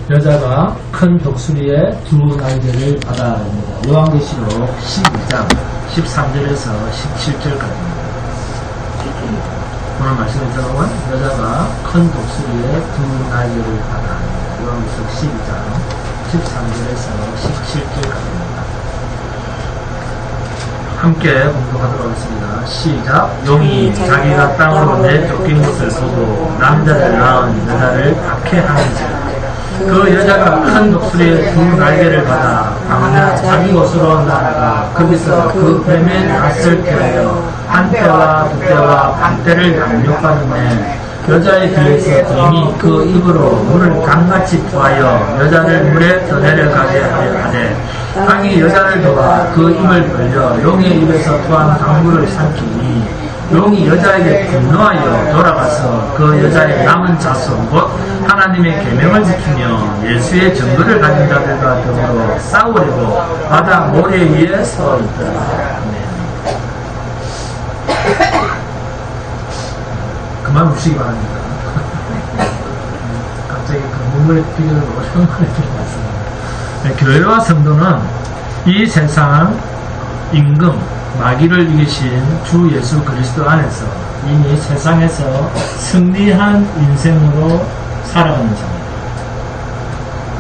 여자가 큰 독수리의 두 날개를 받아야 합니다. 요한계시록 12장 13절에서 17절까지입니다. 오늘 말씀을 들어본 여자가 큰 독수리의 두 날개를 받아야 합니다. 요한계시록 12장 13절에서 17절까지입니다. 함께 공독하도록 하겠습니다. 시작. 용이 자기가 땅으로 내쫓긴 것을 보고 남자를 낳은 여자를 박해하는지라. 그 여자가 큰 독수리의 두 날개를 받아 방면 자기 곳으로 날아가 거기서 그 뱀의 낯을 펴려 한 떼와 두 떼와 반 떼를 강력하는데 여자의 뒤에서 뱀이 그 입으로 물을 강같이 부하여 여자를 물에 더 내려가게 하려 하되 강이 여자를 도와 그 입을 벌려 용의 입에서 토한 강물을 삼키니 용이 여자에게 분노하여 돌아가서 그 여자의 남은 자손 곧 하나님의 계명을 지키며 예수의 증거를 가진 자들과 더불어 싸우려고 바다 모래 위에 서 있더라. 그만 우시기 바랍니다. 갑자기 그 눈물의 비교를 오랜만에 들어봤습니다. 교회와 성도는 이 세상 임금 마귀를 이기신 주 예수 그리스도 안에서 이미 세상에서 승리한 인생으로 살아가는 자입니다.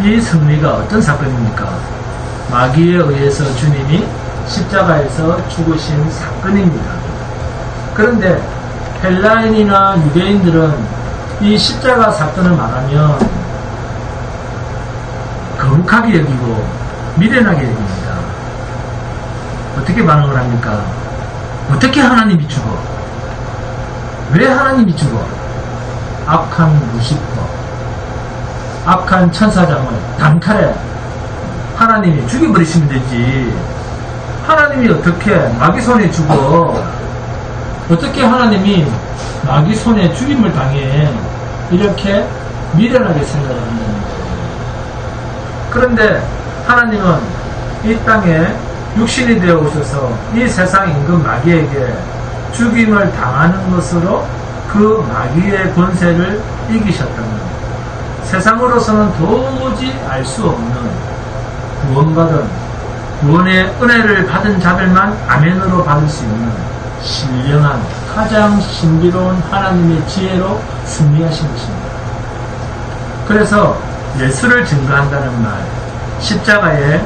이 승리가 어떤 사건입니까? 마귀에 의해서 주님이 십자가에서 죽으신 사건입니다. 그런데 헬라인이나 유대인들은 이 십자가 사건을 말하면 거북하게 여기고 미련하게 여깁니다. 어떻게 반응을 합니까? 어떻게 하나님이 죽어? 왜 하나님이 죽어? 악한 루시퍼, 악한 천사장을 단칼에 하나님이 죽여버리시면 되지. 하나님이 어떻게 마귀 손에 죽어? 어떻게 하나님이 마귀 손에 죽임을 당해? 이렇게 미련하게 생각을 한다는 거예요. 그런데 하나님은 이 땅에 육신이 되어 오셔서 이 세상 임금 마귀에게 죽임을 당하는 것으로 그 마귀의 권세를 이기셨다는 세상으로서는 도무지 알 수 없는 구원의 은혜를 받은 자들만 아멘으로 받을 수 있는 신령한 가장 신비로운 하나님의 지혜로 승리하신 것입니다. 그래서 예수를 증거한다는 말, 십자가의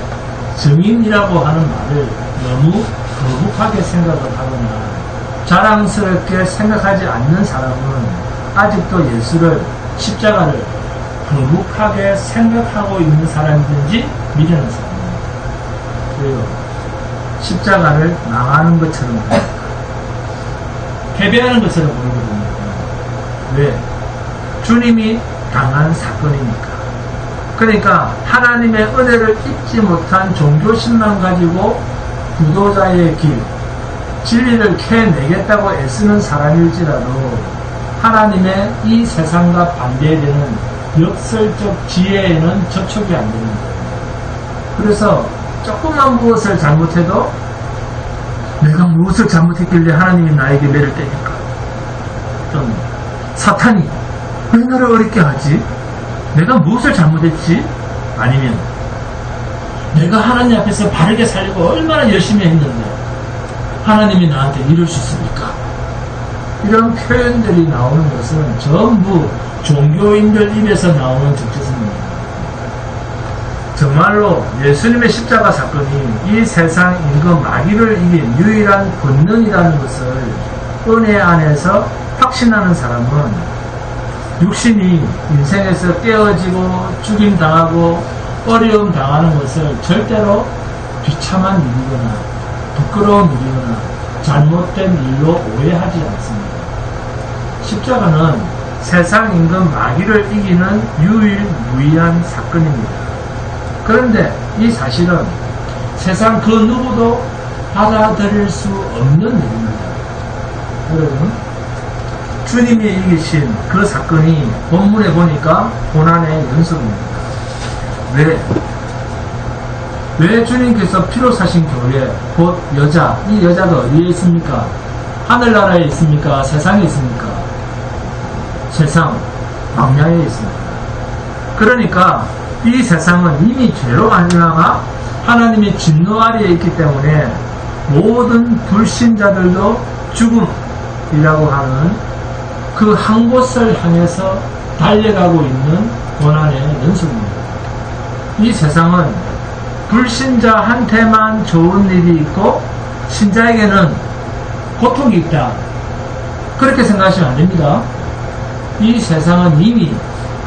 증인이라고 하는 말을 너무 거북하게 생각을 하거나 자랑스럽게 생각하지 않는 사람은 아직도 예수를, 십자가를 거북하게 생각하고 있는 사람이든지 미련한 사람입니다. 그리고 십자가를 망하는 것처럼 보입니다. 패배하는 것처럼 보이거든요. 왜? 주님이 당한 사건이니까. 그러니까 하나님의 은혜를 잊지 못한 종교심만 가지고 구도자의 길, 진리를 캐내겠다고 애쓰는 사람일지라도 하나님의 이 세상과 반대되는 역설적 지혜에는 접촉이 안 되는 거예요. 그래서 조금만 무엇을 잘못해도 내가 무엇을 잘못했길래 하나님이 나에게 매를 때릴까? 좀 사탄이 왜 나를 어렵게 하지? 내가 무엇을 잘못했지? 아니면 내가 하나님 앞에서 바르게 살려고 얼마나 열심히 했는데 하나님이 나한테 이럴 수 있습니까? 이런 표현들이 나오는 것은 전부 종교인들 입에서 나오는 적재성입니다. 정말로 예수님의 십자가 사건이 이 세상 임금 마귀를 이긴 유일한 권능이라는 것을 은혜 안에서 확신하는 사람은 육신이 인생에서 깨어지고 죽임당하고 어려움 당하는 것을 절대로 비참한 일이거나 부끄러운 일이거나 잘못된 일로 오해하지 않습니다. 십자가는 세상 임금 마귀를 이기는 유일무이한 사건입니다. 그런데 이 사실은 세상 그 누구도 받아들일 수 없는 일입니다. 여러분, 주님이 이기신 그 사건이 본문에 보니까 고난의 연속입니다. 왜 주님께서 피로 사신 교회, 곧 여자, 이 여자가 어디에 있습니까? 하늘나라에 있습니까? 세상에 있습니까? 세상, 광야에 있습니다. 그러니까 이 세상은 이미 죄로 말미암아 하나님의 진노 아래에 있기 때문에 모든 불신자들도 죽음이라고 하는 그 한 곳을 향해서 달려가고 있는 고난의 연속입니다. 이 세상은 불신자한테만 좋은 일이 있고 신자에게는 고통이 있다. 그렇게 생각하시면 안 됩니다. 이 세상은 이미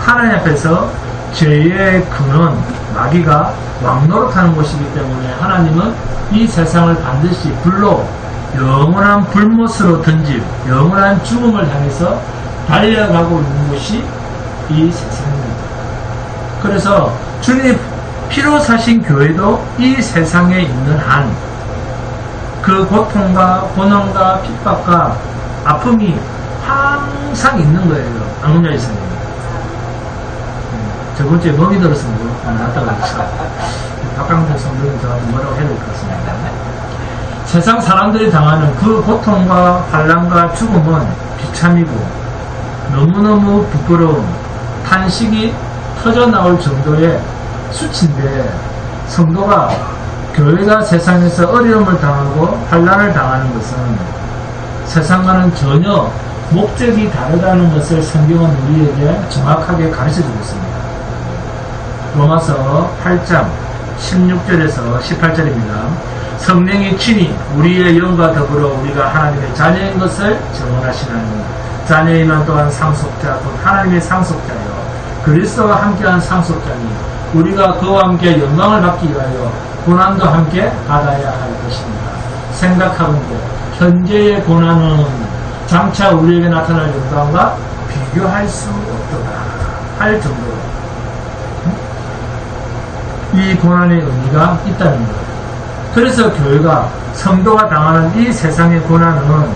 하나님 앞에서 죄의 근원, 마귀가 왕노릇하는 곳이기 때문에 하나님은 이 세상을 반드시 불로 영원한 불못으로 던질 영원한 죽음을 향해서 달려가고 있는 곳이 이 세상입니다. 그래서 주님이 피로 사신 교회도 이 세상에 있는 한 그 고통과 고난과 핍박과 아픔이 항상 있는 거예요. 안군자 이사님. 저번 주에 멍이 들어서 나왔다고 했죠. 박강태 성도님 저한테 뭐라고 해야 될 것 같습니다. 세상 사람들이 당하는 그 고통과 환난과 죽음은 비참이고 너무너무 부끄러운 탄식이 터져나올 정도의 수치인데 성도가 교회가 세상에서 어려움을 당하고 환난을 당하는 것은 세상과는 전혀 목적이 다르다는 것을 성경은 우리에게 정확하게 가르쳐주고 있습니다. 로마서 8장 16절에서 18절입니다. 성령이 친히 우리의 영과 더불어 우리가 하나님의 자녀인 것을 증언하시나니 자녀이면 또한 상속자 곧 하나님의 상속자여 그리스도와 함께한 상속자니 우리가 그와 함께 영광을 받기 위하여 고난도 함께 받아야 할 것입니다. 생각하건대 현재의 고난은 장차 우리에게 나타날 영광과 비교할 수 없도다 할 정도로 이 고난의 의미가 있다는 것. 그래서 교회가 성도가 당하는 이 세상의 고난은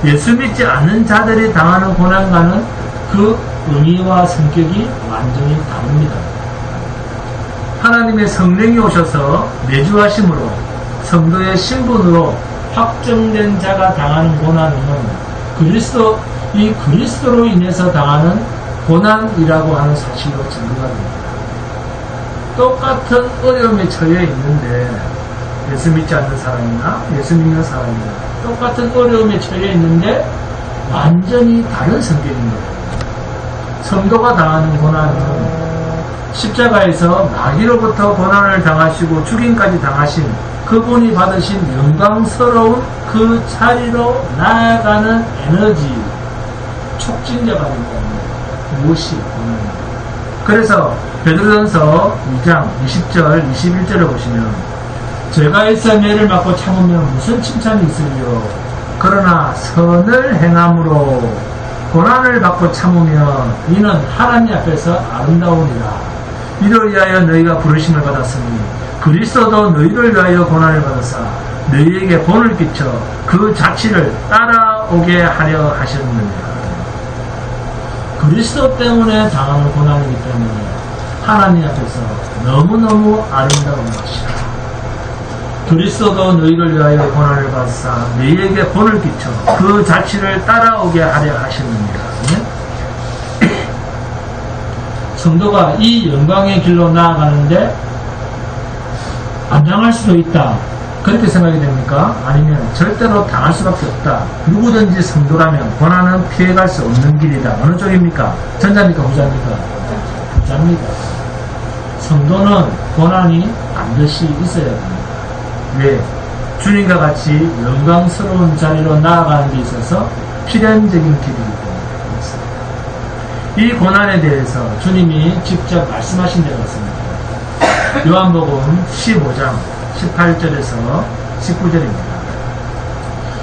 예수 믿지 않는 자들이 당하는 고난과는 그 의미와 성격이 완전히 다릅니다. 하나님의 성령이 오셔서 내주하심으로 성도의 신분으로 확정된 자가 당하는 고난은 이 그리스도로 인해서 당하는 고난이라고 하는 사실로 증거가 됩니다. 똑같은 어려움에 처해 있는데 예수 믿지 않는 사람이나 예수 믿는 사람이나 똑같은 어려움에 처해 있는데 완전히 다른 성격인 거예요. 성도가 당하는 고난은 십자가에서 마귀로부터 고난을 당하시고 죽임까지 당하신 그분이 받으신 영광스러운 그 자리로 나아가는 에너지, 촉진자가 된다는 무엇이 고난입니다. 그래서 베드로전서 2장 20절, 21절을 보시면 죄가 있어 매를 맞고 참으면 무슨 칭찬이 있으리요. 그러나 선을 행함으로 고난을 받고 참으면 이는 하나님 앞에서 아름다우니라. 이를 위하여 너희가 부르심을 받았으니 그리스도도 너희를 위하여 고난을 받았사 너희에게 본을 끼쳐 그 자취를 따라오게 하려 하셨느니라. 그리스도 때문에 당하는 고난이기 때문에 하나님 앞에서 너무너무 아름다운 것이라. 그리스도도 너희를 위하여 고난을 받사 너희에게 본을 끼쳐 그 자취를 따라오게 하려 하셨느니라. 성도가 이 영광의 길로 나아가는데 안 당할 수도 있다. 그렇게 생각이 됩니까? 아니면 절대로 당할 수밖에 없다. 누구든지 성도라면 고난은 피해갈 수 없는 길이다. 어느 쪽입니까? 전자입니까? 후자입니까? 후자입니다. 성도는 고난이 반드시 있어야 합니다. 왜? 주님과 같이 영광스러운 자리로 나아가는 데 있어서 필연적인 길이기 때문에 그렇습니다. 이 고난에 대해서 주님이 직접 말씀하신 데가 있습니다. 요한복음 15장 18절에서 19절입니다.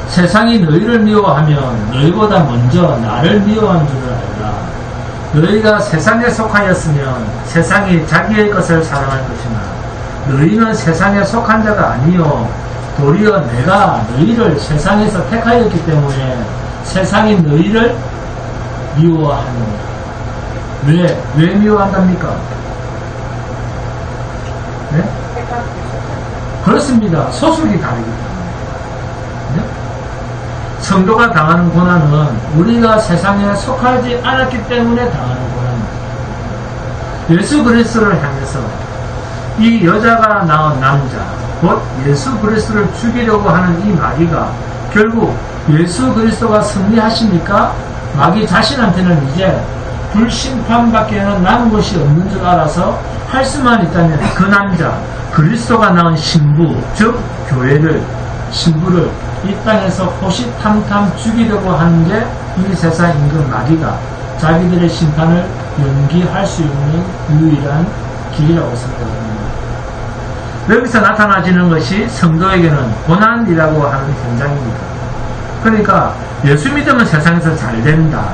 세상이 너희를 미워하면 너희보다 먼저 나를 미워한 줄을 알라. 너희가 세상에 속하였으면 세상이 자기의 것을 사랑할 것이나 너희는 세상에 속한 자가 아니요 도리어 내가 너희를 세상에서 택하였기 때문에 세상이 너희를 미워하느니라. 왜 미워한답니까? 네? 그렇습니다. 소속이 다르기 때문에. 네? 성도가 당하는 고난은 우리가 세상에 속하지 않았기 때문에 당하는 고난입니다. 예수 그리스도를 향해서 이 여자가 낳은 남자, 곧 예수 그리스도를 죽이려고 하는 이 마귀가 결국 예수 그리스도가 승리하시니까 마귀 자신한테는 이제 불심판밖에는 남은 것이 없는 줄 알아서 할 수만 있다면 그 남자, 그리스도가 낳은 신부, 즉 교회를, 신부를 이 땅에서 호시탐탐 죽이려고 하는 게 이 세상 임금 마귀가 자기들의 심판을 연기할 수 있는 유일한 길이라고 생각합니다. 여기서 나타나지는 것이 성도에게는 고난이라고 하는 현장입니다. 그러니까 예수 믿으면 세상에서 잘 된다,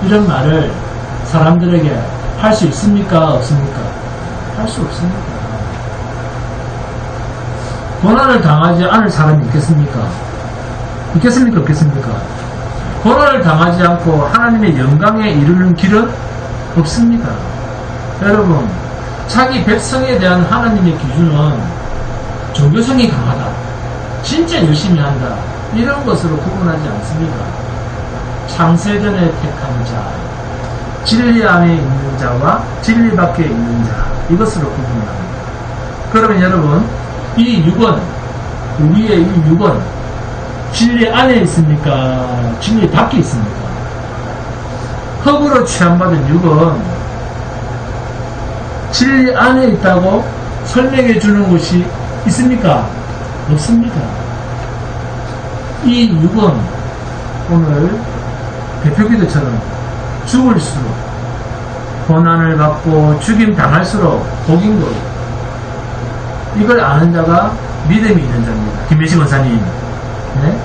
이런 말을 사람들에게 할 수 있습니까? 없습니까? 할 수 없습니다. 고난을 당하지 않을 사람이 있겠습니까? 있겠습니까? 없겠습니까? 고난을 당하지 않고 하나님의 영광에 이르는 길은 없습니다. 여러분, 자기 백성에 대한 하나님의 기준은 종교성이 강하다, 진짜 열심히 한다, 이런 것으로 구분하지 않습니다. 창세전에 택한 자, 진리 안에 있는 자와 진리 밖에 있는 자, 이것으로 구분합니다. 그러면 여러분, 이 육은, 우리의 이 육은 진리 안에 있습니까? 진리 밖에 있습니까? 흙으로 취함받은 육은 진리 안에 있다고 설명해 주는 것이 있습니까? 없습니다. 이 육은 오늘 대표기도처럼 죽을수록, 고난을 받고 죽임 당할수록 복인 거예요. 이걸 아는 자가 믿음이 있는 자입니다. 김혜식 원사님. 네?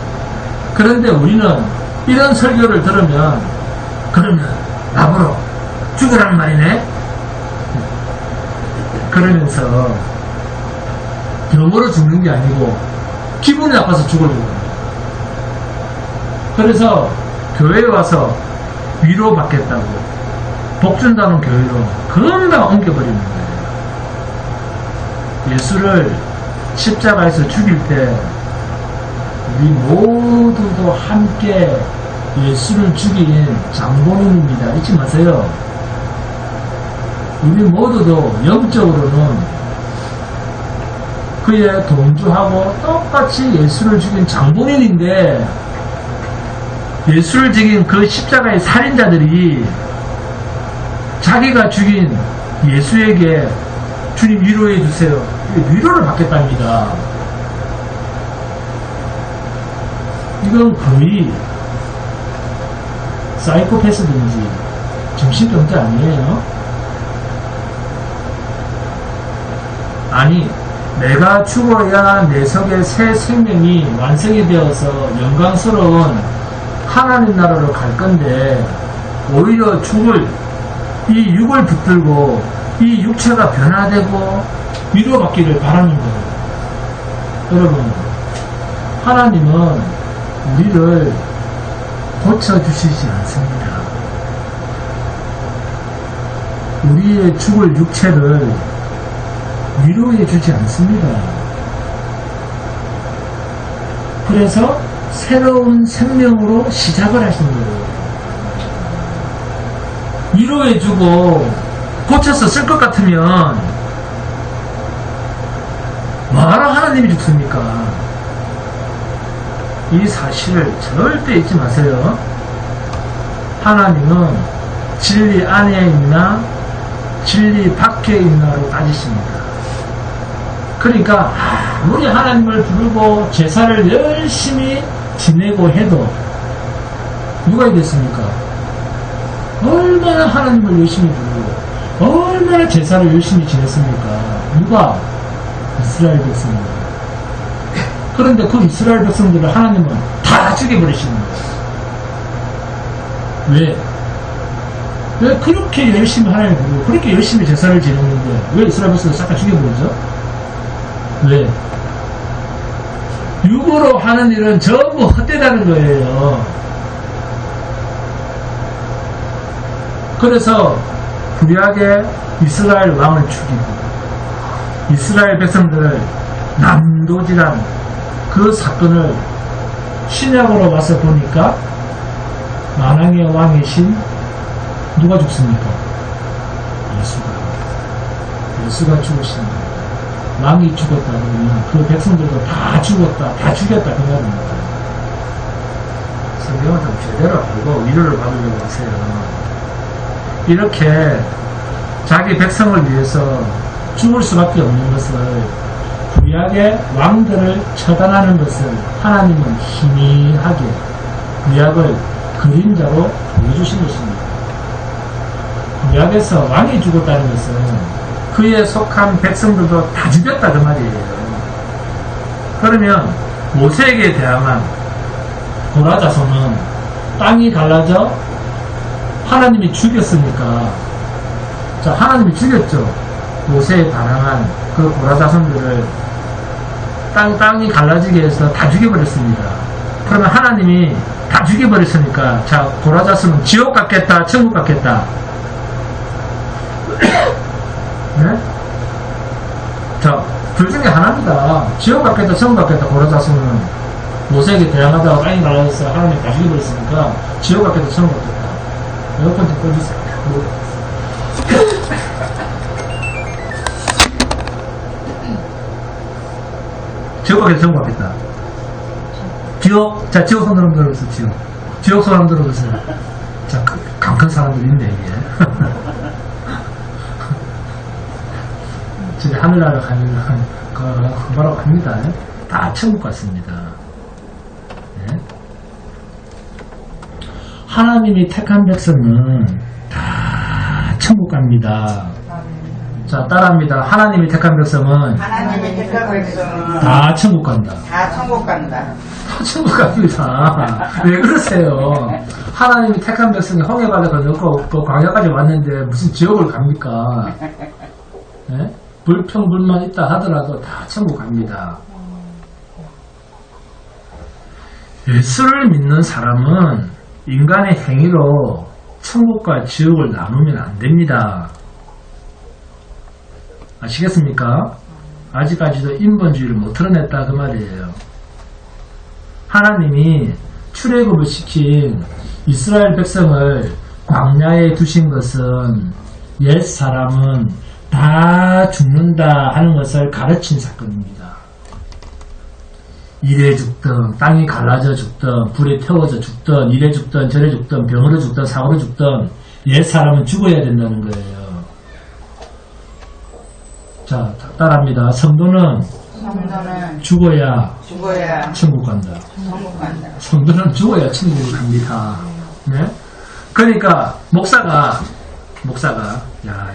그런데 우리는 이런 설교를 들으면, 그러면 나보러 죽으란 말이네? 그러면서 병으로 죽는 게 아니고 기분이 나빠서 죽으려고 합니다. 그래서 교회에 와서 위로받겠다고 복 준다는 교회로 금방 옮겨버리는 거예요. 예수를 십자가에서 죽일 때 우리 모두도 함께 예수를 죽인 장본인입니다. 잊지 마세요. 우리 모두도 영적으로는 그의 동조하고 똑같이 예수를 죽인 장본인인데, 예수를 죽인 그 십자가의 살인자들이 자기가 죽인 예수에게 주님 위로해 주세요, 위로를 받겠답니다. 이건 거의 사이코패스든지 정신병자 아니에요? 아니, 내가 죽어야 내 속에 새 생명이 완성이 되어서 영광스러운 하나님 나라로 갈 건데, 오히려 죽을 이 육을 붙들고 이 육체가 변화되고 위로받기를 바라는 거예요. 여러분, 하나님은 우리를 고쳐주시지 않습니다. 우리의 죽을 육체를 위로해 주지 않습니다. 그래서 새로운 생명으로 시작을 하신 거예요. 위로해주고 고쳐서 쓸 것 같으면 뭐하러 하나님이 죽습니까? 이 사실을 절대 잊지 마세요. 하나님은 진리 안에 있나 진리 밖에 있나로 따지십니다. 그러니까 아무리 하나님을 부르고 제사를 열심히 지내고 해도 누가 이겼습니까? 얼마나 하나님을 열심히 부르고 얼마나 제사를 열심히 지냈습니까? 누가? 이스라엘 백성입니다. 그런데 그 이스라엘 백성들을 하나님은 다 죽여버리시는 거예요. 왜? 왜 그렇게 열심히 하나님을 부르고 그렇게 열심히 제사를 지냈는데 왜 이스라엘 백성을 싹 다 죽여버리죠? 왜? 육으로 하는 일은 전부 헛되다는 거예요. 그래서 불의하게 이스라엘 왕을 죽이고 이스라엘 백성들을 난도질한 그 사건을 신약으로 와서 보니까 만왕의 왕이신 누가 죽습니까? 예수가 죽으신 겁니다. 왕이 죽었다 그러면 그 백성들도 다 죽었다, 다 죽였다 그 말입니다. 성경을 좀 제대로 알고 위로를 받으려고 하세요. 이렇게 자기 백성을 위해서 죽을 수밖에 없는 것을 구약의 왕들을 처단하는 것을 하나님은 희미하게 구약을 그림자로 보여주신 것입니다. 구약에서 왕이 죽었다는 것은 그에 속한 백성들도 다 죽였다 그 말이에요. 그러면 모세에게 대항한 고라 자손은 땅이 갈라져 하나님이 죽였으니까, 자, 하나님이 죽였죠. 모세에 반항한 그 고라 자손들을 땅이 갈라지게 해서 다 죽여버렸습니다. 그러면 하나님이 다 죽여버렸으니까, 자, 고라 자손은 지옥 갔겠다, 천국 갔겠다. 네? 자, 둘 중에 하나입니다. 지옥 갔겠다, 천국 갔겠다, 고라 자손은. 모세에게 대항하다가 땅이 갈라져서 하나님이 다 죽여버렸으니까, 지옥 갔겠다, 천국 갔겠다. 에어컨 좀 꺼주세요. 지옥 가겠다, 천국 가겠다. 지옥, 자, 지옥 손 들어보세요, 지옥. 지옥 손 한번 들어보세요. 자, 강큰 사람들 있네, 이게. 진짜 하늘나라 가면, 뭐라고 합니다. 다 천국 같습니다. 네? 하나님이 택한 백성은 다 천국 갑니다. 자, 따라합니다. 하나님이 택한 백성은 다 천국 간다. 다 천국 간다. 다 천국 갑니다. 왜 그러세요? 하나님이 택한 백성이 홍해바다 건너고 광야까지 왔는데 무슨 지옥을 갑니까? 네? 불평불만 있다 하더라도 다 천국 갑니다. 예수를 믿는 사람은 인간의 행위로 천국과 지옥을 나누면 안 됩니다. 아시겠습니까? 아직까지도 인본주의를 못 드러냈다 그 말이에요. 하나님이 출애굽을 시킨 이스라엘 백성을 광야에 두신 것은 옛 사람은 다 죽는다 하는 것을 가르친 사건입니다. 이래 죽든 땅이 갈라져 죽든 불에 태워져 죽든 이래 죽든 저래 죽든 병으로 죽든 사고로 죽든 옛 사람은 죽어야 된다는 거예요. 자, 따라합니다. 성도는 죽어야 천국 간다. 성도는 죽어야 천국을 갑니다. 네? 그러니까 목사가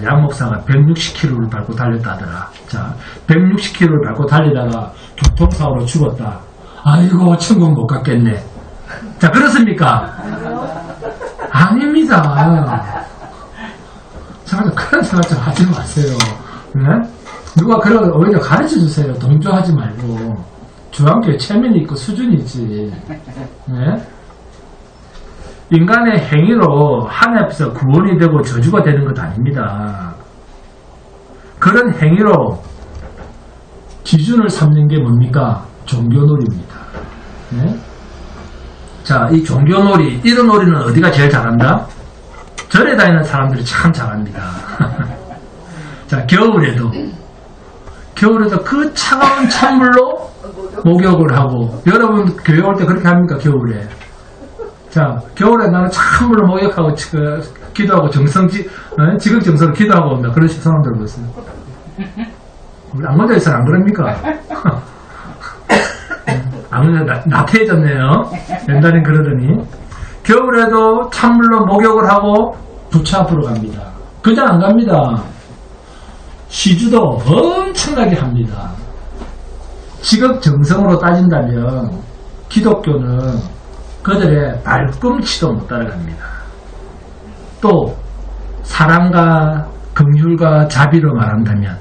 양 목사가 160km를 밟고 달렸다더라. 자, 160km를 밟고 달리다가 교통사고로 죽었다. 아이고, 천국 못 갔겠네. 자, 그렇습니까? 아닙니다. 자, 그런 생각 좀 하지 마세요. 네? 누가 그런 오히려 가르쳐 주세요. 동조하지 말고. 중앙교회 체면이 있고 수준이 있지. 네? 인간의 행위로 하나님 앞에서 구원이 되고 저주가 되는 것 아닙니다. 그런 행위로 기준을 삼는 게 뭡니까? 종교놀이입니다. 네? 자, 이 종교놀이, 이런 놀이는 어디가 제일 잘한다? 절에 다니는 사람들이 참 잘합니다. 자, 겨울에도 그 차가운 찬물로 목욕을 하고, 여러분 교회 올 때 그렇게 합니까? 겨울에. 자, 겨울에 나는 찬물로 목욕하고 기도하고 지극정성으로 기도하고 온다. 그런 사람들 보세요. 우리 안건자에서는 안 그럽니까? 안건자 나태해졌네요. 옛날엔 그러더니. 겨울에도 찬물로 목욕을 하고 부처 앞으로 갑니다. 그냥 안 갑니다. 시주도 엄청나게 합니다. 지극정성으로 따진다면 기독교는 그들의 발꿈치도 못 따라갑니다. 또 사랑과 긍휼과 자비로 말한다면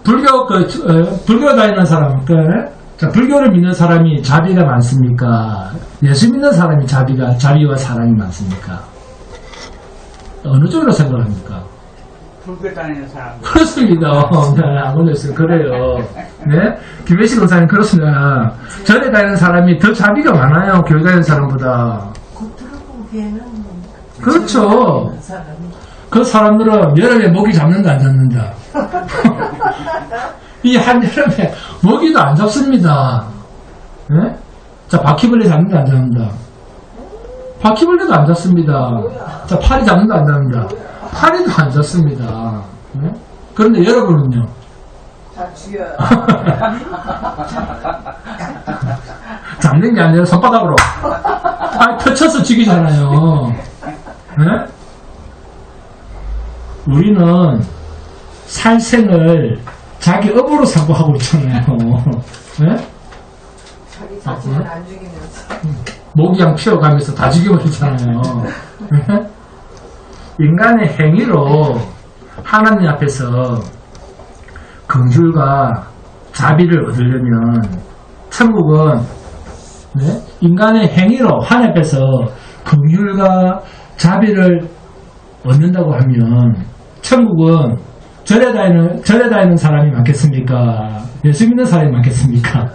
불교 다니는 사람, 불교를 믿는 사람이 자비가 많습니까? 예수 믿는 사람이 자비와 사랑이 많습니까? 어느 쪽으로 생각합니까? 불교 다니는 사람. 그렇습니다. 네, 안 걸렸어요. 그래요. 네? 김혜식 원사님 그렇습니다. 절에 다니는 사람이 더 자비가 많아요. 교회 다니는 사람보다. 겉으로 보기에는 그렇죠. 그 사람들은 여름에 모기 잡는다 안 잡는다. 이 한여름에 모기도 안 잡습니다. 예? 자, 바퀴벌레 잡는다 안 잡는다. 바퀴벌레도 안 잡습니다. 자, 파리 잡는다 안 잡는다. 파리도 안 잡습니다. 예? 그런데 여러분은요? 다 죽여요. 잡는 게 아니라 손바닥으로. 아, 터쳐서 죽이잖아요. 예? 우리는 살생을 자기 업으로 삼고 하고 있잖아요. 예? 자기 자신을 안 죽이면서. 모기향 피워가면서 다 죽여버리잖아요. 예? 인간의 행위로 하나님 앞에서 긍휼과 자비를 얻으려면 천국은 네? 인간의 행위로 하나님 앞에서 긍휼과 자비를 얻는다고 하면 천국은 절에 다니는 사람이 많겠습니까? 예수 믿는 사람이 많겠습니까?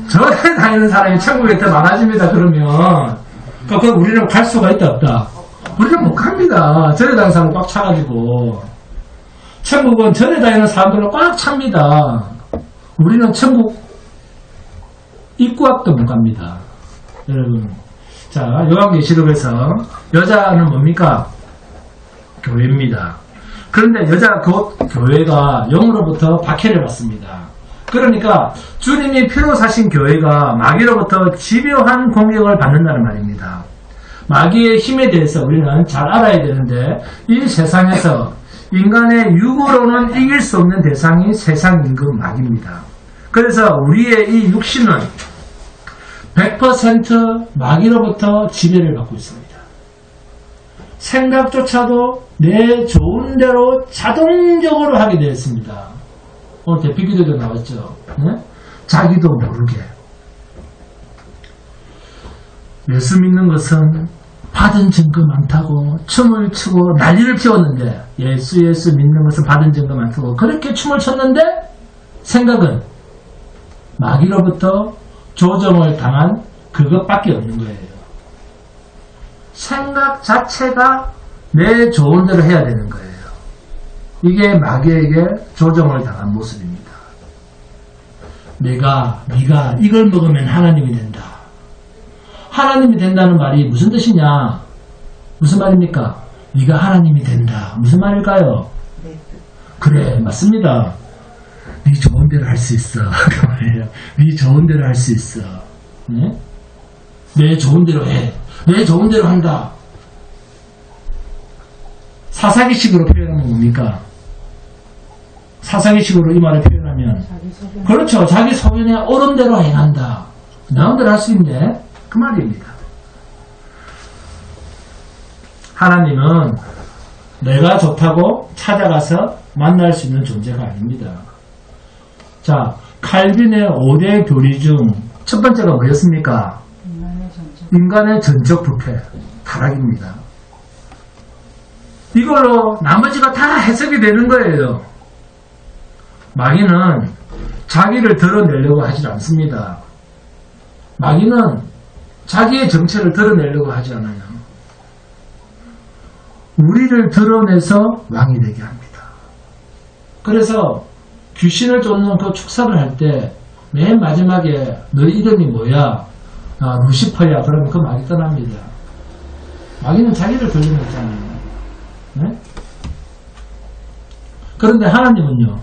절에 다니는 사람이 천국에 더 많아집니다. 그러면 그럼 우리는 갈 수가 있다 없다? 우리는 못 갑니다. 절에 다니는 사람 꽉 차가지고 천국은 절에 다니는 사람들로 꽉 찹니다. 우리는 천국 입구 앞도 못 갑니다. 여러분, 자, 요한계시록에서 여자는 뭡니까? 교회입니다. 그런데 여자 교회가 영으로부터 박해를 받습니다. 그러니까 주님이 피로 사신 교회가 마귀로부터 집요한 공격을 받는다는 말입니다. 마귀의 힘에 대해서 우리는 잘 알아야 되는데 이 세상에서 인간의 육으로는 이길 수 없는 대상이 세상 임금 마귀입니다. 그래서 우리의 이 육신은 100% 마귀로부터 지배를 받고 있습니다. 생각조차도 내 좋은 대로 자동적으로 하게 되어 있습니다. 오늘 대피기도도 나왔죠. 네? 자기도 모르게. 예수 믿는 것은 받은 증거 많다고 춤을 추고 난리를 피웠는데 예수 믿는 것은 받은 증거 많다고 그렇게 춤을 췄는데 생각은 마귀로부터 조정을 당한 그것밖에 없는 거예요. 생각 자체가 내 좋은 대로 해야 되는 거예요. 이게 마귀에게 조정을 당한 모습입니다. 네가 이걸 먹으면 하나님이 된다. 하나님이 된다는 말이 무슨 뜻이냐? 무슨 말입니까? 네가 하나님이 된다. 무슨 말일까요? 그래, 맞습니다. 네 좋은 대로 할 수 있어. 그 말이에요. 네 좋은 대로 할 수 있어. 네? 내 좋은 대로 해. 내 좋은 대로 한다. 사사기식으로 표현하면 뭡니까? 사사기식으로 이 말을 표현하면 그렇죠. 자기 소견에 옳은 대로 행한다. 마음대로 할 수 있는데 그 말입니다. 하나님은 내가 좋다고 찾아가서 만날 수 있는 존재가 아닙니다. 자, 칼빈의 5대 교리 중 첫 번째가 뭐였습니까? 인간의 전적 부패, 타락입니다. 이걸로 나머지가 다 해석이 되는 거예요. 마귀는 자기를 드러내려고 하지 않습니다. 마귀는 자기의 정체를 드러내려고 하지 않아요. 우리를 드러내서 왕이 되게 합니다. 그래서 귀신을 쫓는 그 축사를 할 때 맨 마지막에 너 이름이 뭐야? 아, 루시퍼야. 그러면 그 마귀 떠납니다. 마귀는 자기를 드러냈잖아요. 네? 그런데 하나님은요.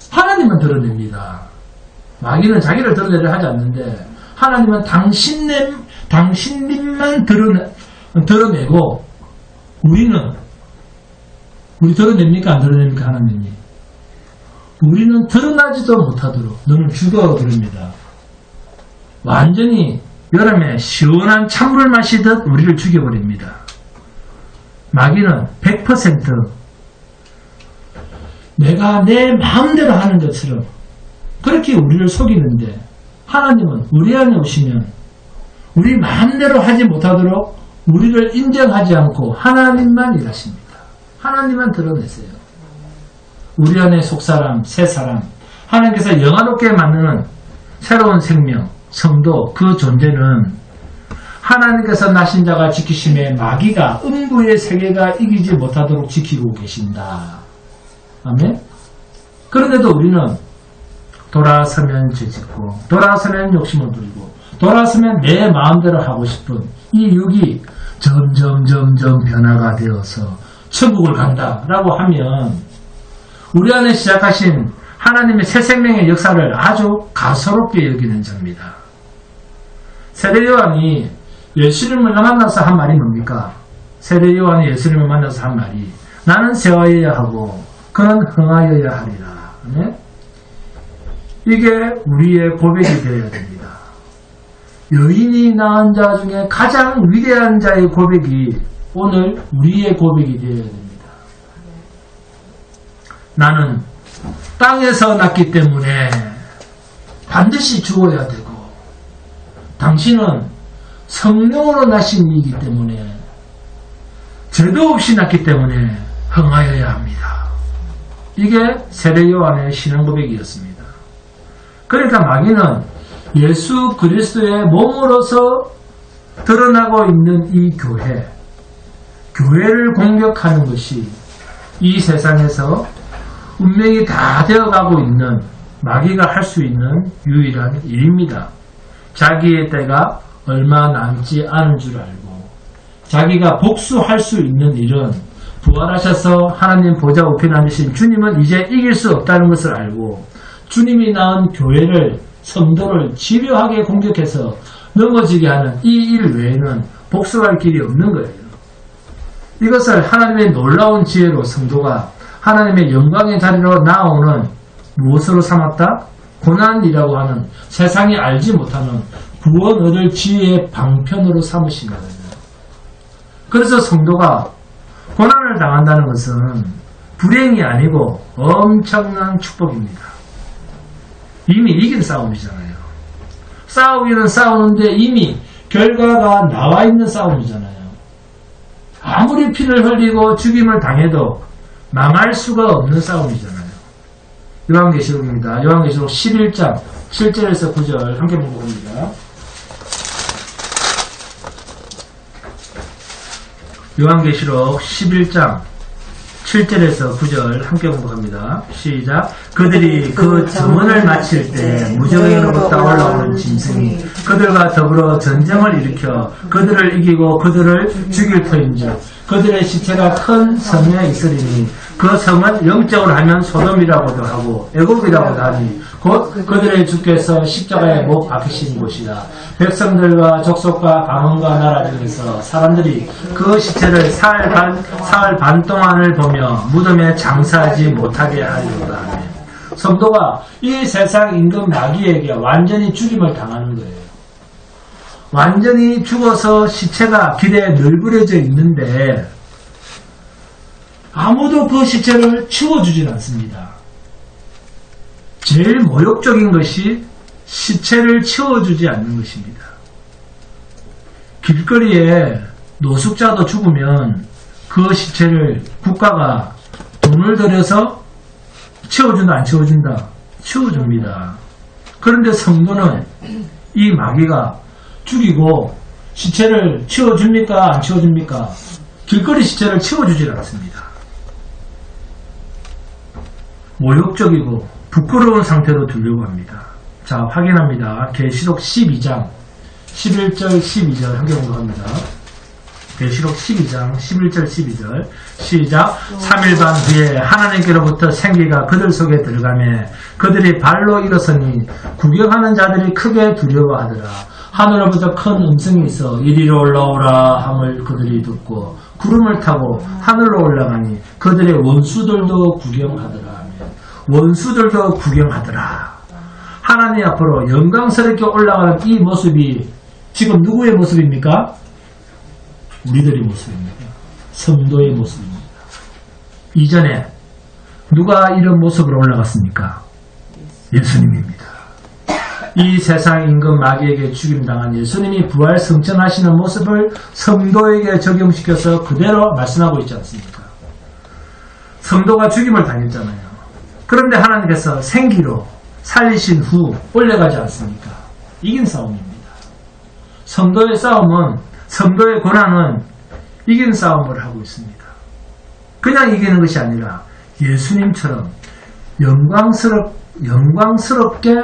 하나님은 드러냅니다. 마귀는 자기를 드러내려 하지 않는데 하나님은 당신님만 드러내고 우리 드러냅니까? 안 드러냅니까? 하나님이. 우리는 드러나지도 못하도록 너는 죽어 그럽니다. 완전히 여름에 시원한 찬물을 마시듯 우리를 죽여버립니다. 마귀는 100% 내가 내 마음대로 하는 것처럼 그렇게 우리를 속이는데 하나님은 우리 안에 오시면 우리 마음대로 하지 못하도록 우리를 인정하지 않고 하나님만 일하십니다. 하나님만 드러내세요. 우리 안에 속사람, 새사람, 하나님께서 영화롭게 만드는 새로운 생명, 성도, 그 존재는 하나님께서 나신 자가 지키심에 마귀가 음부의 세계가 이기지 못하도록 지키고 계신다. 아멘. 그런데도 우리는 돌아서면 죄짓고 돌아서면 욕심을 부리고 돌아서면 내 마음대로 하고 싶은 이 육이 점점 변화가 되어서 천국을 간다라고 하면 우리 안에 시작하신 하나님의 새 생명의 역사를 아주 가소롭게 여기는 자입니다. 세례요한이 예수님을 만나서 한 말이 뭡니까? 세례요한이 예수님을 만나서 한 말이 나는 세워야 하고 그는 흥하여야 하리라. 네? 이게 우리의 고백이 되어야 됩니다. 여인이 낳은 자 중에 가장 위대한 자의 고백이 오늘 우리의 고백이 되어야 됩니다. 나는 땅에서 낳기 때문에 반드시 죽어야 되고 당신은 성령으로 나신 이기 때문에 죄도 없이 낳기 때문에 흥하여야 합니다. 이게 세례요한의 신앙 고백이었습니다. 그러니까 마귀는 예수 그리스도의 몸으로서 드러나고 있는 이 교회를 공격하는 것이 이 세상에서 운명이 다 되어가고 있는 마귀가 할 수 있는 유일한 일입니다. 자기의 때가 얼마 남지 않은 줄 알고 자기가 복수할 수 있는 일은 부활하셔서 하나님 보좌 우편에 앉으신 주님은 이제 이길 수 없다는 것을 알고 주님이 낳은 교회를 성도를 집요하게 공격해서 넘어지게 하는 이 일 외에는 복수할 길이 없는 거예요. 이것을 하나님의 놀라운 지혜로 성도가 하나님의 영광의 자리로 나오는 무엇으로 삼았다? 고난이라고 하는 세상이 알지 못하는 구원 얻을 지혜의 방편으로 삼으신 거예요. 그래서 성도가 고난을 당한다는 것은 불행이 아니고 엄청난 축복입니다. 이미 이긴 싸움이잖아요. 싸우기는 싸우는데 이미 결과가 나와 있는 싸움이잖아요. 아무리 피를 흘리고 죽임을 당해도 망할 수가 없는 싸움이잖아요. 요한계시록입니다. 요한계시록 11장 7절에서 9절 함께 보겠습니다. 요한계시록 11장 7절에서 9절 함께 공부합니다. 시작. 그들이 그 점원을 마칠 때 무정에로부터 올라오는 짐승이 그들과 더불어 전쟁을 일으켜 그들을 이기고 그들을 죽일 터인즉 그들의 시체가 큰 성에 있으리니 그 성은 영적으로 하면 소돔이라고도 하고 애굽이라고도 하니 곧 그들의 주께서 십자가에 못 박히신 곳이다. 백성들과 족속과 가문과 나라 중에서 사람들이 그 시체를 사흘 반 동안을 보며 무덤에 장사하지 못하게 하리로다. 성도가 이 세상 임금 마귀에게 완전히 죽임을 당하는 거예요. 완전히 죽어서 시체가 길에 널브러져 있는데 아무도 그 시체를 치워주질 않습니다. 제일 모욕적인 것이 시체를 치워주지 않는 것입니다. 길거리에 노숙자도 죽으면 그 시체를 국가가 돈을 들여서 치워준다 안 치워준다? 치워줍니다. 그런데 성도는 이 마귀가 죽이고 시체를 치워줍니까 안 치워줍니까? 길거리 시체를 치워주질 않습니다. 모욕적이고 부끄러운 상태로 두려고 합니다. 자, 확인합니다. 계시록 12장 11절 12절 함께 공부합니다. 계시록 12장 11절 12절 시작. 3일 반 후에 하나님께로부터 생기가 그들 속에 들어가며 그들이 발로 일어서니 구경하는 자들이 크게 두려워하더라. 하늘로부터 큰 음성이 있어 이리로 올라오라 함을 그들이 듣고 구름을 타고 하늘로 올라가니 그들의 원수들도 구경하더라. 원수들도 구경하더라. 하나님 앞으로 영광스럽게 올라가는 이 모습이 지금 누구의 모습입니까? 우리들의 모습입니다. 성도의 모습입니다. 이전에 누가 이런 모습으로 올라갔습니까? 예수님입니다. 이 세상 임금 마귀에게 죽임당한 예수님이 부활 승천하시는 모습을 성도에게 적용시켜서 그대로 말씀하고 있지 않습니까? 성도가 죽임을 당했잖아요. 그런데 하나님께서 생기로 살리신 후 올려가지 않습니까? 이긴 싸움입니다. 성도의 싸움은, 성도의 고난은 이기는 싸움을 하고 있습니다. 그냥 이기는 것이 아니라 예수님처럼 영광스럽게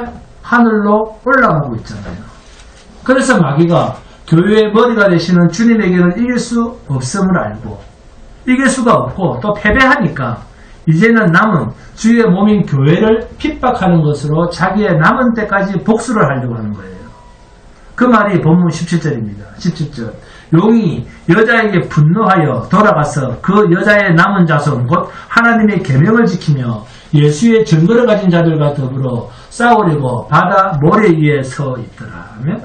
하늘로 올라가고 있잖아요. 그래서 마귀가 교회의 머리가 되시는 주님에게는 이길 수 없음을 알고, 이길 수가 없고 또 패배하니까 이제는 남은 주의 몸인 교회를 핍박하는 것으로 자기의 남은 때까지 복수를 하려고 하는 거예요. 그 말이 본문 17절입니다. 17절. 용이 여자에게 분노하여 돌아가서 그 여자의 남은 자손 곧 하나님의 계명을 지키며 예수의 증거를 가진 자들과 더불어 싸우려고 바다 모래 위에 서 있더라 하면,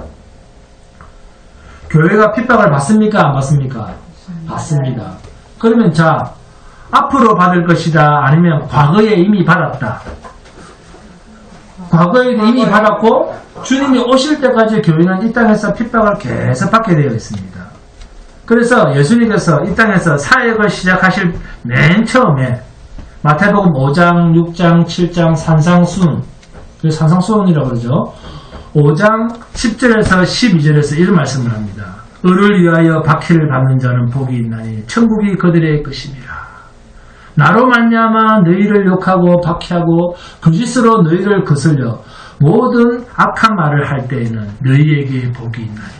교회가 핍박을 받습니까? 안 받습니까? 받습니다. 그러면 자, 앞으로 받을 것이다, 아니면 과거에 이미 받았다. 과거에 이미 받았고 주님이 오실 때까지 교회는 이 땅에서 핍박을 계속 받게 되어 있습니다. 그래서 예수님께서 이 땅에서 사역을 시작하실 맨 처음에 마태복음 5장, 6장, 7장 산상수훈, 산상수훈이라고 그러죠. 5장 10절에서 12절에서 이런 말씀을 합니다. 을을 위하여 박해를 받는 자는 복이 있나니 천국이 그들의 것임이라. 나로 말미암아 너희를 욕하고 박해하고 거짓으로 너희를 거슬려 모든 악한 말을 할 때에는 너희에게 복이 있나니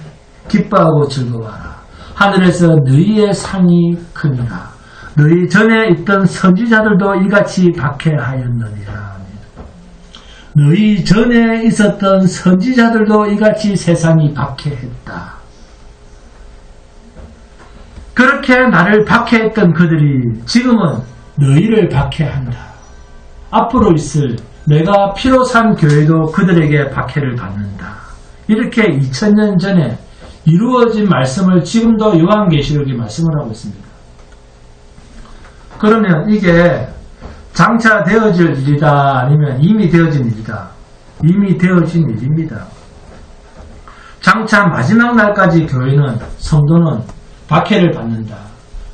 기뻐하고 즐거워하라. 하늘에서 너희의 상이 크니라. 너희 전에 있던 선지자들도 이같이 박해하였느니라. 너희 전에 있었던 선지자들도 이같이 세상이 박해했다. 그렇게 나를 박해했던 그들이 지금은 너희를 박해한다. 앞으로 있을 내가 피로 산 교회도 그들에게 박해를 받는다. 이렇게 2000년 전에 이루어진 말씀을 지금도 요한계시록이 말씀을 하고 있습니다. 그러면 이게 장차 되어질 일이다, 아니면 이미 되어진 일이다? 이미 되어진 일입니다. 장차 마지막 날까지 교회는, 성도는 박해를 받는다.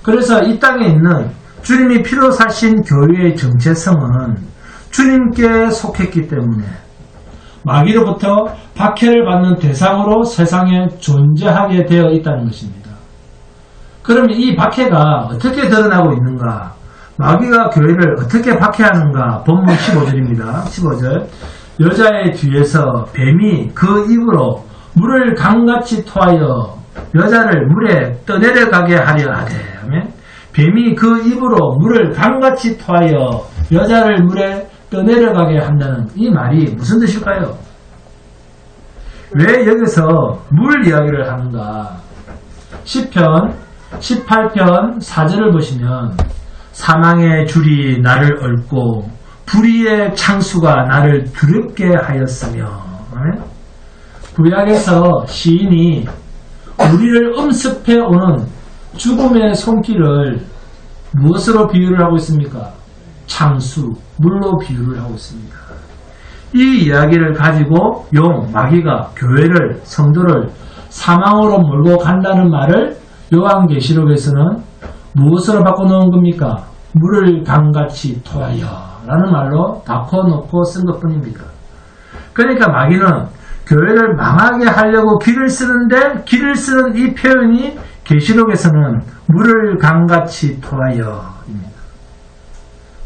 그래서 이 땅에 있는 주님이 피로 사신 교회의 정체성은 주님께 속했기 때문에 마귀로부터 박해를 받는 대상으로 세상에 존재하게 되어 있다는 것입니다. 그러면 이 박해가 어떻게 드러나고 있는가? 마귀가 교회를 어떻게 박해하는가? 본문 15절입니다. 15절. 여자의 뒤에서 뱀이 그 입으로 물을 강같이 토하여 여자를 물에 떠내려가게 하려 하되, 뱀이 그 입으로 물을 강같이 토하여 여자를 물에 떠내려가게 한다는 이 말이 무슨 뜻일까요? 왜 여기서 물 이야기를 하는가? 시편 18편 4절을 보시면 사망의 줄이 나를 얽고 불의의 창수가 나를 두렵게 하였으며, 구약에서 시인이 우리를 엄습해 오는 죽음의 손길을 무엇으로 비유를 하고 있습니까? 창수, 물로 비유를 하고 있습니다. 이 이야기를 가지고 마귀가 교회를, 성도를 사망으로 몰고 간다는 말을 요한계시록에서는 무엇으로 바꿔놓은 겁니까? 물을 강같이 토하여 라는 말로 바꿔놓고 쓴 것뿐입니다. 그러니까 마귀는 교회를 망하게 하려고 길을 쓰는데, 길을 쓰는 이 표현이 계시록에서는 물을 강같이 토하여입니다.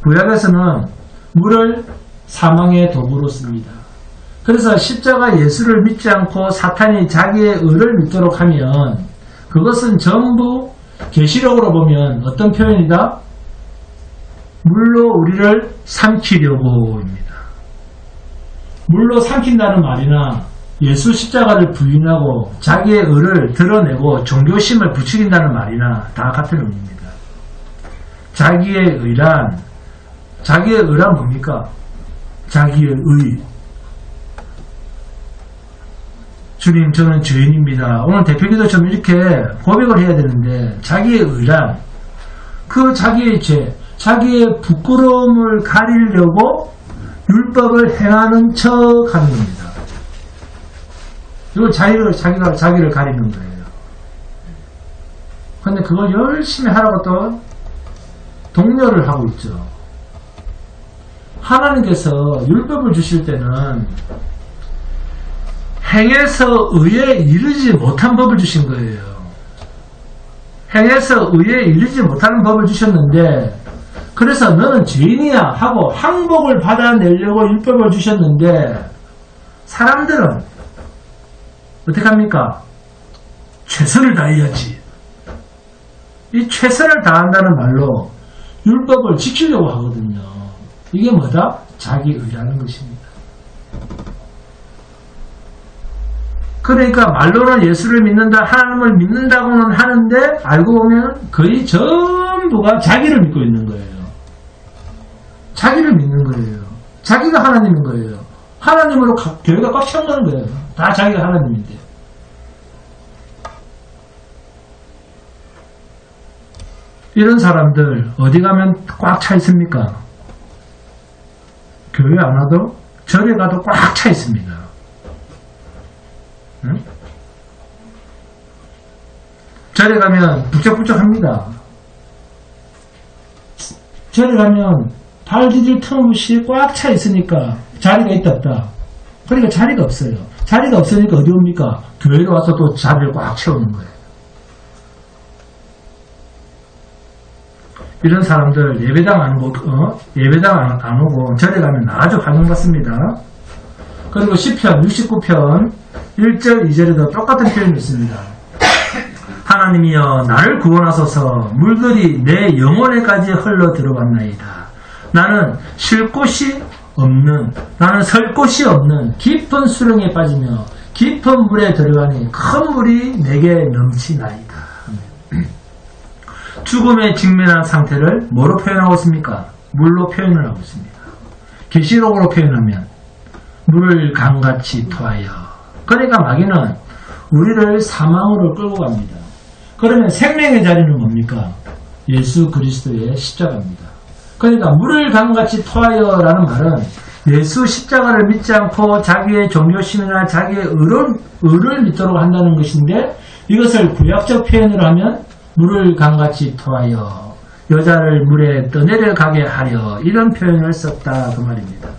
구약에서는 물을 사망의 도구로 씁니다. 그래서 십자가 예수를 믿지 않고 사탄이 자기의 의를 믿도록 하면 그것은 전부 계시록으로 보면 어떤 표현이다? 물로 우리를 삼키려고입니다. 물로 삼킨다는 말이나 예수 십자가를 부인하고 자기의 의를 드러내고 종교심을 부추긴다는 말이나 다 같은 의미입니다. 자기의 의란 뭡니까? 자기의 의. 주님, 저는 죄인입니다. 오늘 대표기도처럼 이렇게 고백을 해야 되는데, 자기의 의란 그 자기의 죄, 자기의 부끄러움을 가리려고 율법을 행하는 척 하는 겁니다. 이거 자기를 가리는 거예요. 근데 그걸 열심히 하라고 또 독려를 하고 있죠. 하나님께서 율법을 주실 때는 행해서 의에 이르지 못한 법을 주신 거예요. 행해서 의에 이르지 못하는 법을 주셨는데, 그래서 너는 죄인이야 하고 항복을 받아내려고 율법을 주셨는데, 사람들은 어떻게 합니까? 최선을 다해야지. 이 최선을 다한다는 말로 율법을 지키려고 하거든요. 이게 뭐다? 자기의라는 것입니다. 그러니까 말로는 예수를 믿는다, 하나님을 믿는다고는 하는데 알고 보면 거의 전부가 자기를 믿고 있는 거예요. 자기를 믿는 거예요. 자기가 하나님인 거예요. 하나님으로 교회가 꽉 찬다는 거예요. 다 자기가 하나님인데. 이런 사람들 어디 가면 꽉 차 있습니까? 교회 안 와도 절에 가도 꽉 차 있습니다. 응? 절에 가면 북적북적합니다. 절에 가면 발 디딜 틈 없이 꽉 차 있으니까 자리가 있다 없다. 그러니까 자리가 없어요. 자리가 없으니까 어디 옵니까? 교회로 와서 또 자리를 꽉 채우는 거예요. 이런 사람들 예배당 안 오고 절에 가면 아주 환영받습니다. 그리고 시편 69편 1절 2절에도 똑같은 표현이 있습니다. 하나님이여 나를 구원하소서. 물들이 내 영혼에까지 흘러 들어왔나이다. 나는 쉴 곳이 없는, 나는 설 곳이 없는 깊은 수렁에 빠지며 깊은 물에 들어가니 큰 물이 내게 넘치나이다. 죽음에 직면한 상태를 뭐로 표현하고 있습니까? 물로 표현을 하고 있습니다. 계시록으로 표현하면 물을 강같이 토하여. 그러니까 마귀는 우리를 사망으로 끌고 갑니다. 그러면 생명의 자리는 뭡니까? 예수 그리스도의 십자가입니다. 그러니까 물을 강같이 토하여라는 말은 예수 십자가를 믿지 않고 자기의 종교심이나 자기의 의를 믿도록 한다는 것인데, 이것을 구약적 표현으로 하면 물을 강같이 토하여 여자를 물에 떠내려가게 하려, 이런 표현을 썼다 그 말입니다.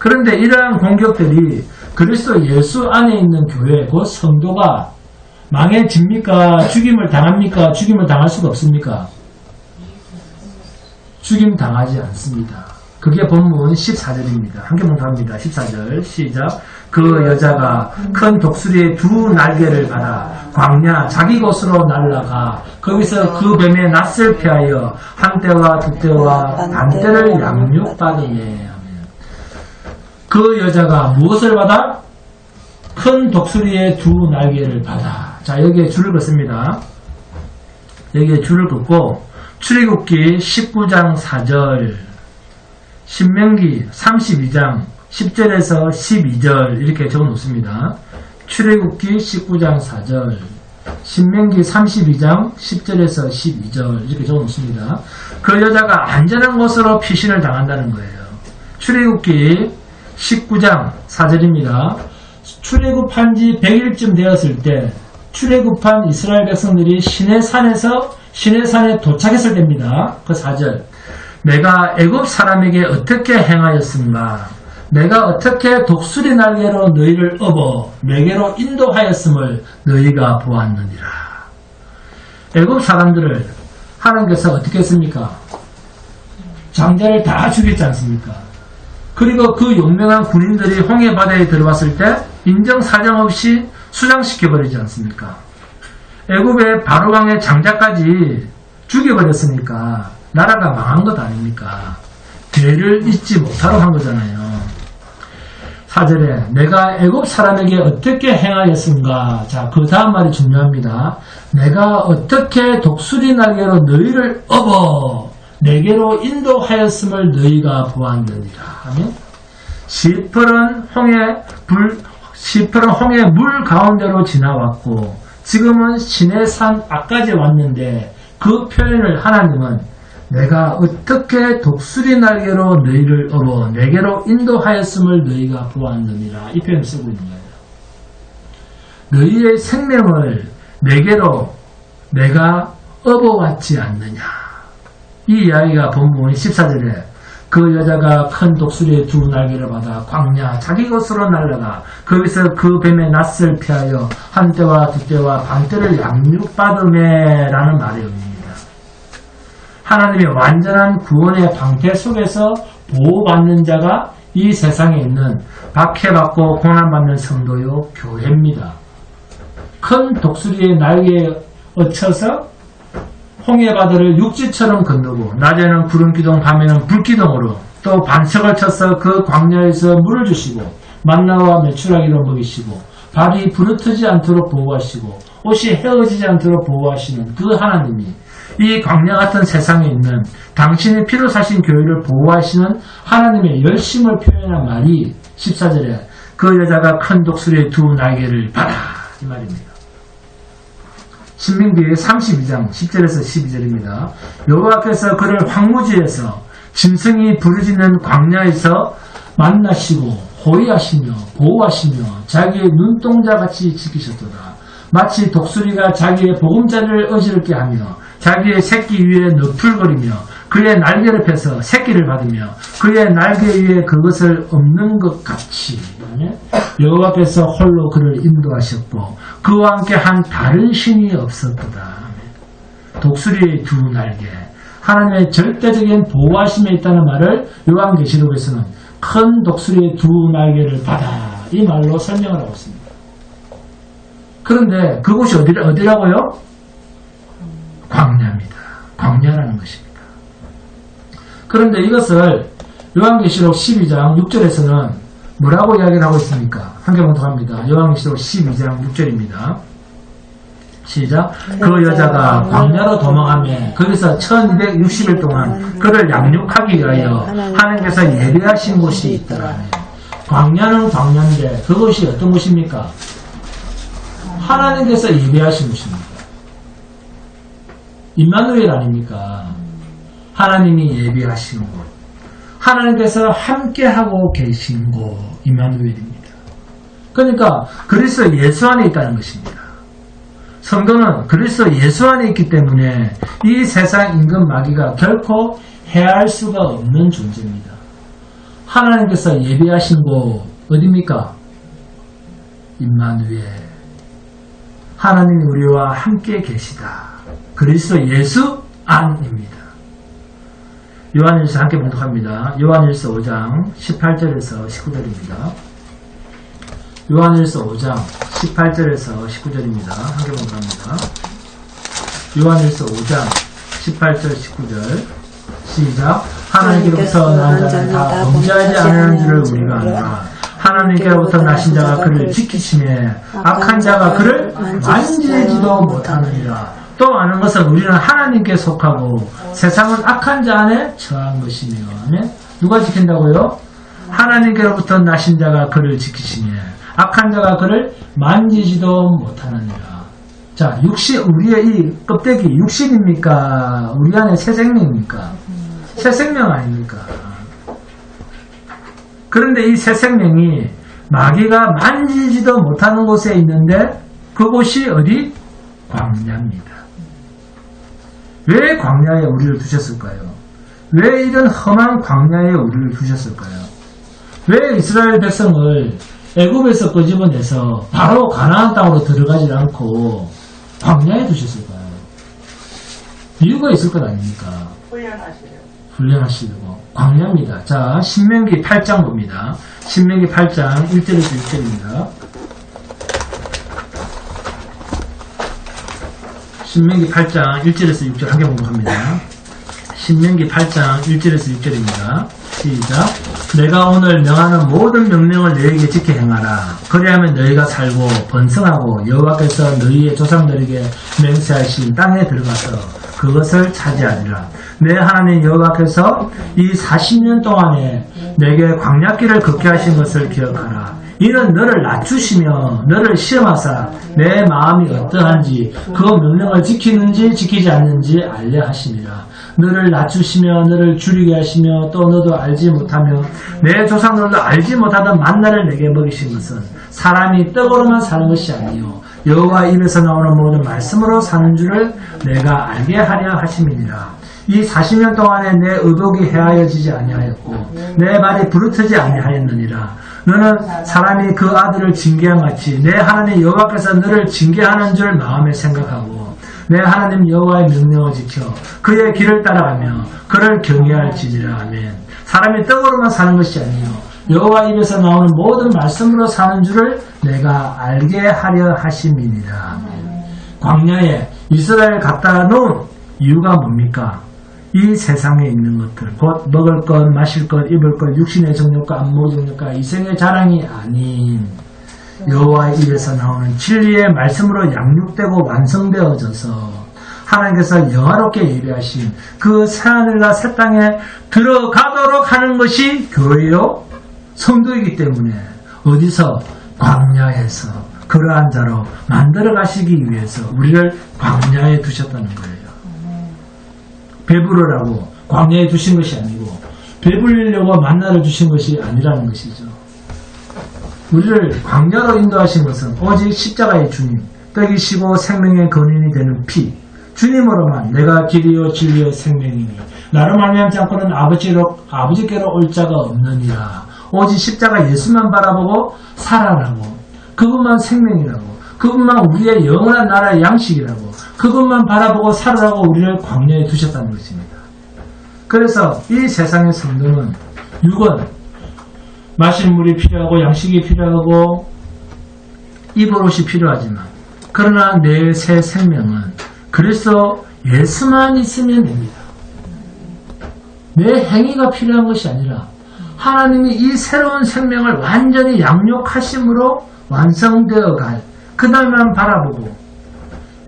그런데 이러한 공격들이 그리스도 예수 안에 있는 교회, 그 성도가 망해집니까? 죽임을 당합니까? 죽임을 당할 수가 없습니까? 죽임 당하지 않습니다. 그게 본문 14절입니다. 한 개만 더 합니다. 14절 시작. 그 여자가 큰 독수리의 두 날개를 받아 광야 자기 곳으로 날아가 거기서 그 뱀의 낯을 피하여 한 때와 두 때와 반때를 양육받으네. 그 여자가 무엇을 받아? 큰 독수리의 두 날개를 받아. 자, 여기에 줄을 긋습니다. 여기에 줄을 긋고 출애굽기 19장 4절, 신명기 32장 10절에서 12절 이렇게 적어 놓습니다. 출애굽기 19장 4절, 신명기 32장 10절에서 12절 이렇게 적어 놓습니다. 그 여자가 안전한 곳으로 피신을 당한다는 거예요. 출애굽기 19장 4절입니다. 출애굽한 지 100일쯤 되었을 때 출애굽한 이스라엘 백성들이 시내산에 도착했을 때입니다. 그 4절. 내가 애굽 사람에게 어떻게 행하였은가? 내가 어떻게 독수리 날개로 너희를 업어 내게로 인도하였음을 너희가 보았느니라. 애굽 사람들을 하나님께서 어떻게 했습니까? 장자를 다 죽였지 않습니까? 그리고 그 용맹한 군인들이 홍해바다에 들어왔을 때 인정사정 없이 수장시켜버리지 않습니까? 애굽의 바로왕의 장자까지 죽여버렸으니까 나라가 망한 것 아닙니까? 죄를 잊지 못하러 한 거잖아요. 4절에 내가 애굽 사람에게 어떻게 행하였은가? 자, 그 다음 말이 중요합니다. 내가 어떻게 독수리 날개로 너희를 업어 내게로 인도하였음을 너희가 보았느니라 하면 시퍼런 홍해 물 가운데로 지나왔고 지금은 시내산 앞까지 왔는데 그 표현을 하나님은 내가 어떻게 독수리 날개로 너희를 업어 내게로 인도하였음을 너희가 보았느니라 이 표현을 쓰고 있는 거예요. 너희의 생명을 내게로 내가 업어왔지 않느냐. 이 이야기가 본문 14절에 그 여자가 큰 독수리의 두 날개를 받아 광야 자기 곳으로 날아가 거기서 그 뱀의 낯을 피하여 한때와 두때와 방때를 양육받음에라는 말의 의미입니다. 하나님의 완전한 구원의 방패 속에서 보호받는 자가 이 세상에 있는 박해받고 고난받는 성도요 교회입니다. 큰 독수리의 날개에 얹혀서 홍해바다를 육지처럼 건너고 낮에는 구름기둥 밤에는 불기둥으로 또 반석을 쳐서 그 광야에서 물을 주시고 만나와 메추라기로 먹이시고 발이 부르트지 않도록 보호하시고 옷이 헤어지지 않도록 보호하시는 그 하나님이 이 광야 같은 세상에 있는 당신의 피로 사신 교회를 보호하시는 하나님의 열심을 표현한 말이 14절에 그 여자가 큰 독수리의 두 날개를 받아 이 말입니다. 신명기 32장 10절에서 12절입니다. 여호와께서 그를 황무지에서 짐승이 부르짖는 광야에서 만나시고 호위하시며 보호하시며 자기의 눈동자같이 지키셨도다. 마치 독수리가 자기의 보금자리를 어지럽게 하며 자기의 새끼 위에 너풀거리며 그의 날개를 펴서 새끼를 받으며 그의 날개 위에 그것을 엎는 것 같이 여호와께서 홀로 그를 인도하셨고 그와 함께 한 다른 신이 없었도다. 독수리의 두 날개, 하나님의 절대적인 보호하심에 있다는 말을 요한계시록에서는 큰 독수리의 두 날개를 받아 이 말로 설명을 하고 있습니다. 그런데 그곳이 어디라고요? 광야입니다. 광야라는 것입니다. 그런데 이것을 요한계시록 12장 6절에서는 뭐라고 이야기를 하고 있습니까? 한 개 번역합니다. 요한계시록 12장 6절입니다. 시작. 그 여자가 광야로 도망하며 거기서 1260일 동안 그를 양육하기 위하여 하나님께서 예배하신 곳이 있더라. 광야는 광야인데 그것이 어떤 곳입니까? 하나님께서 예배하신 곳입니다. 임마누엘 아닙니까? 하나님이 예배하신 곳, 하나님께서 함께하고 계신 곳, 임마누엘입니다. 그러니까 그리스도 예수 안에 있다는 것입니다. 성도는 그리스도 예수 안에 있기 때문에 이 세상 임금 마귀가 결코 해할 수가 없는 존재입니다. 하나님께서 예배하신 곳 어디입니까? 임마누엘, 하나님이 우리와 함께 계시다. 그리스도 예수 안입니다. 요한일서 함께 봉독합니다. 요한일서 5장 18절에서 19절입니다. 요한일서 5장 18절에서 19절입니다. 함께 봉독합니다. 요한일서 5장 18절 19절 시작. 하나님께로부터 난 자는 다 범죄하지 않은 줄을 우리가 안다. 하나님께로부터 나신 자가 그를 지키시며 악한 자가 그를 만지지도 못하느니라. 또 아는 것은 우리는 하나님께 속하고 세상은 악한 자 안에 처한 것이며. 누가 지킨다고요? 하나님께로부터 나신 자가 그를 지키시며 악한 자가 그를 만지지도 못하느니라. 자, 우리의 이 껍데기 육신입니까? 우리 안에 새 생명입니까? 새 생명 아닙니까? 그런데 이 새 생명이 마귀가 만지지도 못하는 곳에 있는데 그곳이 어디? 광야입니다. 왜 광야에 우리를 두셨을까요? 왜 이런 험한 광야에 우리를 두셨을까요? 왜 이스라엘 백성을 애굽에서 끄집어내서 바로 가나안 땅으로 들어가지 않고 광야에 두셨을까요? 이유가 있을 것 아닙니까? 훈련하시려고. 광야입니다. 자, 신명기 8장 봅니다. 신명기 8장 1절에서 6절입니다. 신명기 8장 1절에서 6절 함께 공부합니다. 신명기 8장 1절에서 6절입니다. 시작. 내가 오늘 명하는 모든 명령을 너희에게 지켜 행하라. 그리하면 너희가 살고 번성하고 여호와께서 너희의 조상들에게 맹세하신 땅에 들어가서 그것을 차지하리라. 내 하나님 여호와께서 이 40년 동안에 내게 광야길을 걷게 하신 것을 기억하라. 이는 너를 낮추시며 너를 시험하사 내 마음이 어떠한지 그 명령을 지키는지 지키지 않는지 알려 하심이라. 너를 낮추시며 너를 줄이게 하시며 또 너도 알지 못하며 내 조상들도 알지 못하던 만나를 내게 먹이신 것은 사람이 떡으로만 사는 것이 아니요 여호와 입에서 나오는 모든 말씀으로 사는 줄을 내가 알게 하려 하심이니라. 이 40년 동안에 내 의복이 헤아려지지 아니하였고 내 발이 부르트지 아니하였느니라. 너는 사람이 그 아들을 징계한 같이 내 하나님 여호와께서 너를 징계하는 줄 마음에 생각하고 내 하나님 여호와의 명령을 지켜 그의 길을 따라가며 그를 경외할지니라. 아멘. 사람이 떡으로만 사는 것이 아니요 여호와 입에서 나오는 모든 말씀으로 사는 줄을 내가 알게 하려 하심이니라. 광야에 이스라엘 갖다 놓은 이유가 뭡니까? 이 세상에 있는 것들, 곧 먹을 것, 마실 것, 입을 것, 육신의 정욕과 안목의 정욕과 이생의 자랑이 아닌 여호와의 입에서 나오는 진리의 말씀으로 양육되고 완성되어져서 하나님께서 영화롭게 예배하신 그 새하늘과 새 땅에 들어가도록 하는 것이 교회요 성도이기 때문에 어디서? 광야에서 그러한 자로 만들어 가시기 위해서 우리를 광야에 두셨다는 거예요. 배부르라고 광야에 두신 것이 아니고 배불리려고 만나를 주신 것이 아니라는 것이죠. 우리를 광야로 인도하신 것은 오직 십자가의 주님, 떡이시고 생명의 근원이 되는 피, 주님으로만 내가 길이요 진리요 생명이니 나로 말미암지 않고는 아버지께로 올 자가 없느니라. 오직 십자가 예수만 바라보고 살아라고, 그분만 생명이라고, 그분만 우리의 영원한 나라의 양식이라고, 그것만 바라보고 살아라고 우리를 광야에 두셨다는 것입니다. 그래서 이 세상의 성도는 육은 마실 물이 필요하고 양식이 필요하고 입을 옷이 필요하지만 그러나 내 새 생명은 그리스도 예수만 있으면 됩니다. 내 행위가 필요한 것이 아니라 하나님이 이 새로운 생명을 완전히 양육하심으로 완성되어 갈 그날만 바라보고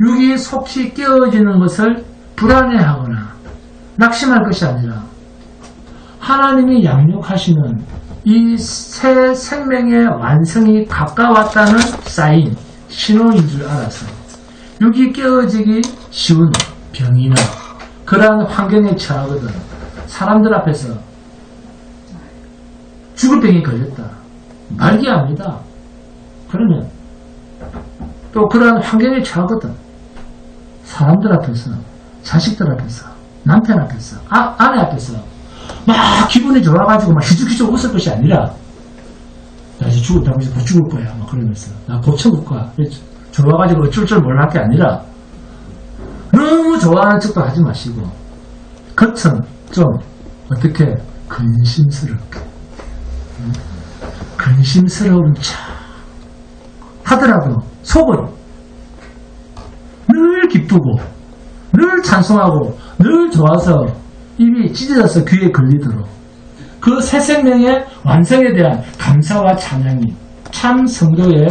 육이 속시 깨어지는 것을 불안해하거나 낙심할 것이 아니라 하나님이 양육하시는 이 새 생명의 완성이 가까웠다는 사인, 신호인 줄 알아서 육이 깨어지기 쉬운 병이나 그러한 환경에 처하거든 사람들 앞에서 죽을 병이 걸렸다. 말기합니다. 그러면 또 그러한 환경에 처하거든 사람들 앞에서, 자식들 앞에서, 남편 앞에서, 아내 앞에서 막 기분이 좋아가지고 막 희죽희죽 웃을 것이 아니라 나 이제 죽었다고 해서 더 죽을 거야 막 그러면서 나 곧 천국 가 좋아가지고 어쩔 줄 몰랄 게 아니라 너무 좋아하는 척도 하지 마시고 겉은 좀 어떻게 근심스럽게 근심스러운 척 하더라도 속은 늘 기쁘고 늘 찬송하고 늘 좋아서 입이 찢어져서 귀에 걸리도록 그 새 생명의 완성에 대한 감사와 찬양이 참 성도의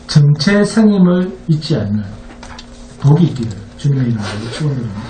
정체 성임을 잊지 않는 복이 있기를 주님의 이름으로 축원드립니다.